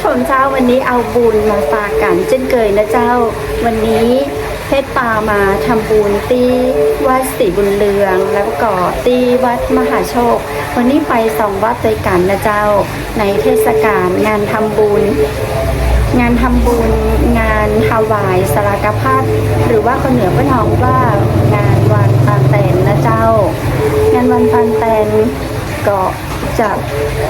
ผมเจ้าวันนี้เอาบุญมาฝากกันเช่นเคยนะเจ้าวันนี้เพชรปามาทำบุญที่วัดศรีบุญเรืองแล้วก็ที่วัดมหาโชควันนี้ไป2 วัดด้วยกันนะเจ้าในเทศกาลงานทำบุญงานถวายสลากพัดหรือว่าคนเหนือก็ท้องว่างานวันปานแตนนะเจ้างานวันปานแตนก็จะ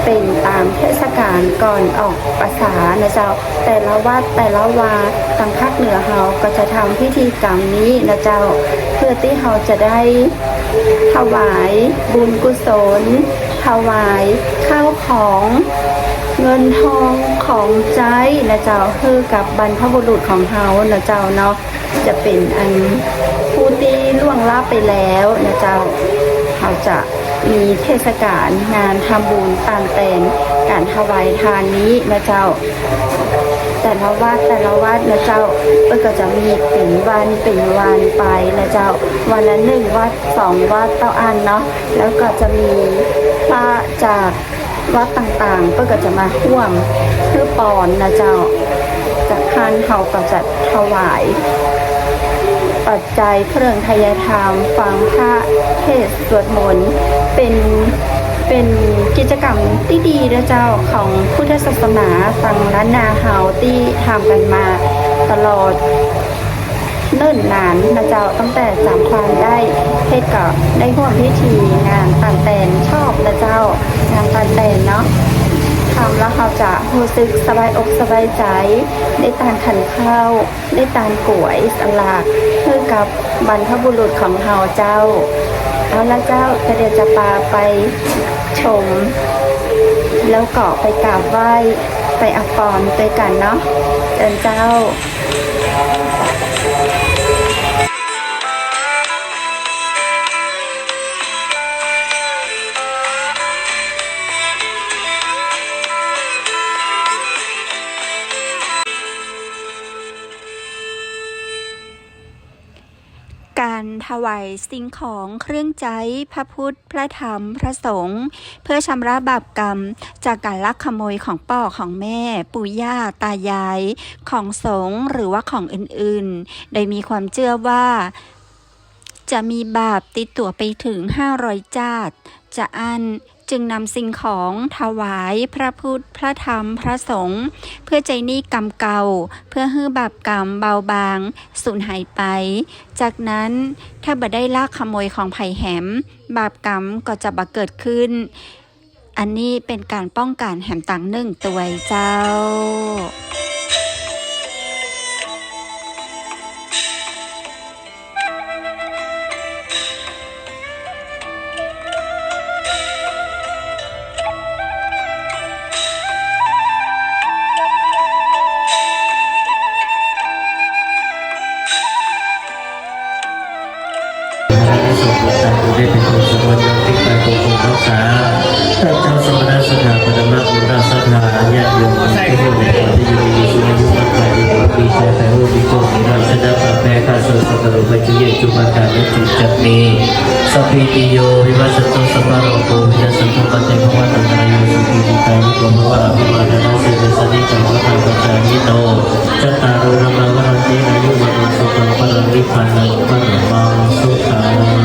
เป็นตามเทศกาลก่อนออกพรรษานะเจ้าแต่ละวัดแต่ละวาทางภาคเหนือเฮาก็จะทำพิธีกรรมนี้นะเจ้าเพื่อที่เฮาจะได้ถวายบุญกุศลถวายข้าวของเงินทองของใจนะเจ้าคือกับบรรพบุรุษของเฮานะเจ้าเนาะจะเป็นอันผู้ที่ล่วงลับไปแล้วนะเจ้าเขาจะมีเทศกาลงานทำบุญปานแตนการถวายทานนี้นะเจ้าแต่ละวัดนะเจ้าก็จะมีเป็นวันไปนะเจ้าวันละ1 วัด2 วัดต่ออันเนาะแล้วก็จะมีพระจากวัดต่างๆก็จะมาร่วมเพื่อปอนนะเจ้าจากท่านเขาก็จะถวายปัจจัยเครื่องทายธรรมฟังพระเทศสวดมนต์เป็นกิจกรรมที่ดีนะเจ้าของพุทธศาสนาฟังล้านนาเฮาที่ทำกันมาตลอดเนิ่นนานนะเจ้าตั้งแต่จำความได้เพศก็ได้ร่วมพิธีงานปานแตนชอบนะเจ้างานปานแตนเนาะทำแล้วเขาจะรู้สึกสบายอกสบายใจได้ตานขันข้าวได้ตานกล้วยสลากเพื่อกับบรรพบุรุษของเฮาเจ้าเอาละเจ้าก็เดี๋ยวจะพาไปชมแล้วก็ไปกราบไหว้ไปอภรณ์ด้วยกันเนาะเดินเจ้าการถวายสิ่งของเครื่องใจพระพุทธพระธรรมพระสงฆ์เพื่อชำระบาปกรรมจากการลักขโมยของพ่อของแม่ปู่ย่าตายายของสงฆ์หรือว่าของอื่นๆโดยมีความเชื่อว่าจะมีบาปติดตัวไปถึง500ชาติจะอันจึงนำสิ่งของถวายพระพุทธพระธรรมพระสงฆ์เพื่อใจหนี้กรรมเก่าเพื่อให้บาปกรรมเบาบางสูญหายไปจากนั้นถ้าบ่ได้ลักขโมยของไผ่แหมบาปกรรมก็จะบ่เกิดขึ้นอันนี้เป็นการป้องกันแหมต่าง1ตัวเจ้าได้เป็นคนสมบูรณ์ยังติดไปคงรักษาท่านเจ้าสมณะสถาปนมะบุญราชธาญาติโยมที่อยู่ในความที่อยู่ในสุนัยุวัฒน์ไปดีปีชายแต่รูปดีโกมีราชดาแปรข้าศึกสัตว์ไปจุเยจุบันการและจุจักนีสัพพิติโยวิวัชโตสัพพะโรโกวิญญาสันตุปเตภวะตันตรายโยสุขีติกายุโกภวะอภิมาทนาเสดสนิจังหวะทางปัจจายิโนจัตตารุธรรมวรันติอายุวันสุขังปรังนิพพานังปรมังสุขัง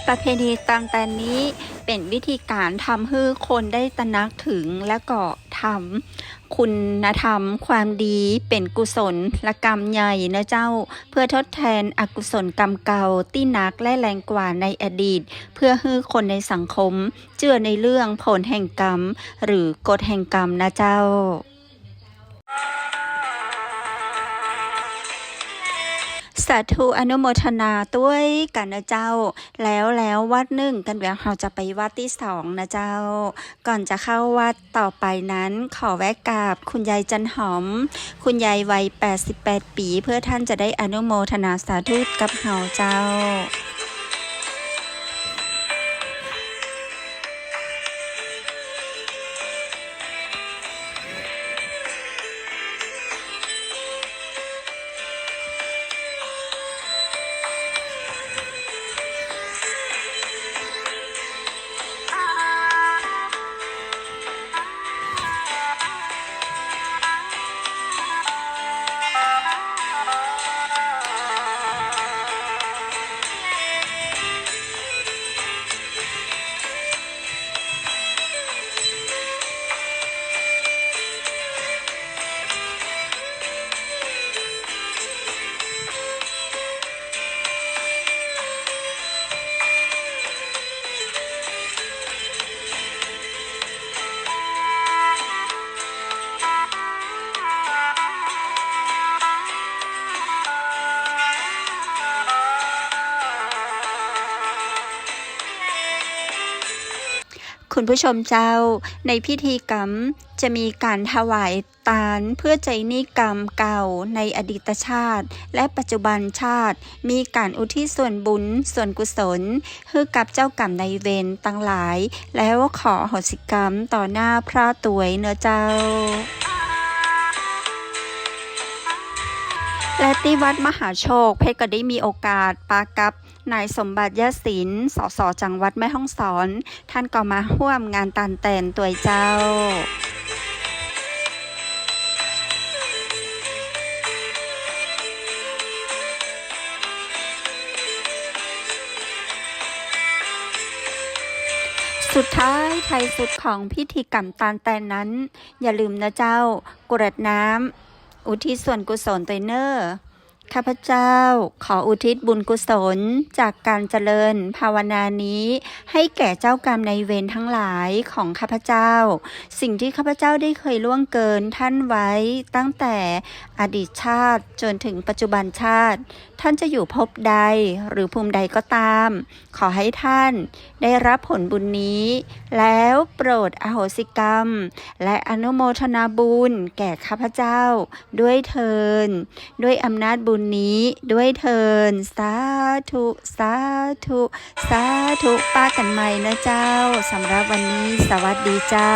ประเพณีตามแต่นี้เป็นวิธีการทำให้คนได้ตระหนักถึงและก็ทำคุณธรรมความดีเป็นกุศลและกรรมใหญ่นะเจ้าเพื่อทดแทนอกุศลกรรมเก่าที่หนักและแรงกว่าในอดีตเพื่อให้คนในสังคมเชื่อในเรื่องผลแห่งกรรมหรือกฎแห่งกรรมนะเจ้าสาธุอนุโมทนาด้วยกันนะเจ้าแล้ววัดหนึ่งกันเดี๋ยวเราจะไปวัดที่สองนะเจ้าก่อนจะเข้าวัดต่อไปนั้นขอแวะกราบคุณยายจันหอมคุณยายวัย88 ปีเพื่อท่านจะได้อนุโมทนาสาธุกับเฮาเจ้าคุณผู้ชมเจ้าในพิธีกรรมจะมีการถวายทานเพื่อใจหนี้กรรมเก่าในอดีตชาติและปัจจุบันชาติมีการอุทิศส่วนบุญส่วนกุศลให้กับเจ้ากรรมนายเวรทั้งหลายแล้วขออโหสิกรรมต่อหน้าพระตวยเนื้อเจ้าและที่วัดมหาโชคเพชรก็ได้มีโอกาสปากับนายสมบัติยศิลป์สสจังหวัดแม่ฮ่องสอนท่านก็มาร่วมงานตานแต่นตัวเจ้าสุดท้ายท้ายสุดของพิธีกรรมตานแต่นนั้นอย่าลืมนะเจ้ากรวดน้ำอุทิศส่วนกุศลตัวเนอร์ข้าพเจ้าขออุทิศบุญกุศลจากการเจริญภาวนานี้ให้แก่เจ้ากรรมนายเวรทั้งหลายของข้าพเจ้าสิ่งที่ข้าพเจ้าได้เคยล่วงเกินท่านไว้ตั้งแต่อดีตชาติจนถึงปัจจุบันชาติท่านจะอยู่ภพใดหรือภูมิใดก็ตามขอให้ท่านได้รับผลบุญนี้แล้วโปรดอโหสิกรรมและอนุโมทนาบุญแก่ข้าพเจ้าด้วยเทินด้วยอำนาจบุญนี้ด้วยเทินสาธุสาธุสาธุป้ากันใหม่นะเจ้าสำหรับวันนี้สวัสดีเจ้า